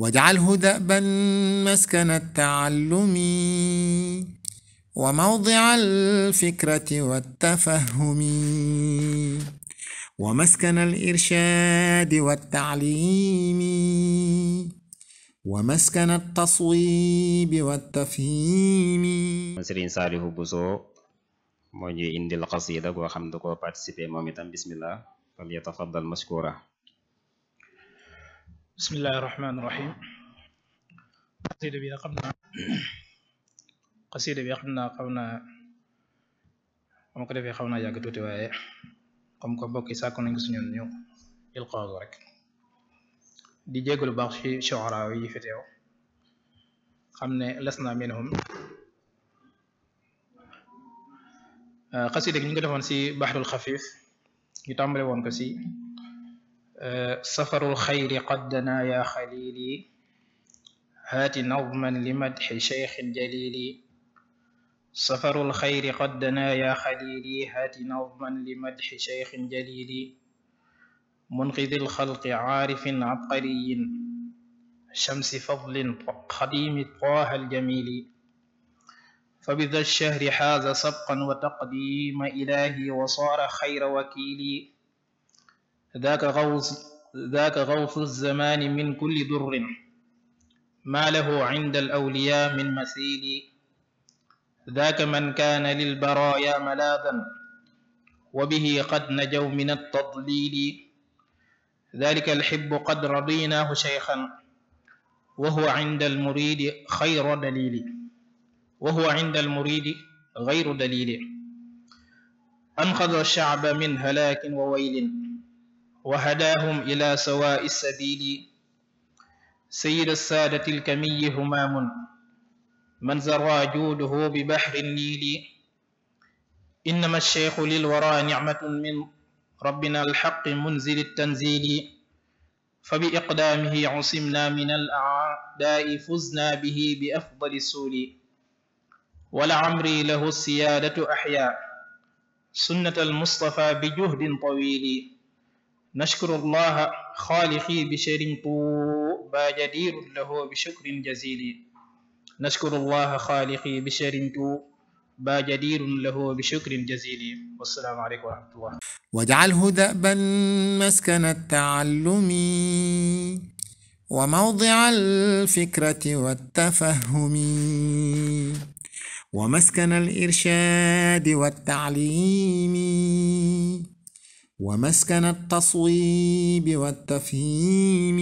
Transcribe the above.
واجعله دأبا مسكن التعلم وموضع الفكرة والتفهم ومسكن الإرشاد والتعليم ومسكن التصويب والتفهيم. Serigne Saliou Bousso moo ñuy indil xasida goo xam ne da koo participer moom itam bismillah fal yatafaddal mashkura. bismillahi rahmaani rahim. xasida bi xam naa moom ko defee xaw naa yàgg tuuti waaye comme ko bokki sàkku nañ ko suñu ñu ilqaago rek di jégalu baax ci shu'ara yi fi teew xam ne lasna minhum. xasida gi ñu ngi ko defoon ci baxrul xafif ñu tàmbale woon ko ci safarul xayri qaddana ya xalili haati nazman li madxi cheikhin jalili. safarul xayri qaddana ya xalili haati nazman li madxi cheikhin jalili munqidil xalqi caarifin abqariyin shamsi fadlin xadimi taaha aljamili. فبذا الشهر حاز سبقا وتقديم إلهي وصار خير وكيلي. ذاك غوث الزمان من كل در ما له عند الأولياء من مثيل. ذاك من كان للبرايا ملاذا وبه قد نجوا من التضليل. ذلك الحب قد رضيناه شيخا وهو عند المريد غير دليل. أنقذ الشعب من هلاك وويل وهداهم إلى سواء السبيل. سيد السادة الكمي همام من زرى جوده ببحر النيل. إنما الشيخ للورى نعمة من ربنا الحق منزل التنزيل. فبإقدامه عصمنا من الأعداء فزنا به بأفضل السول. ولعمري له السيادة أحيا سنة المصطفى بجهد طويل. نشكر الله خالقي بشر طوبى جدير له بشكر جزيل. نشكر الله خالقي بشر طوبى جدير له بشكر جزيل. والسلام عليكم ورحمة الله. واجعله دأبا مسكن التعلم وموضع الفكرة والتفهم ومسكن الإرشاد والتعليم ومسكن التصويب والتفهيم.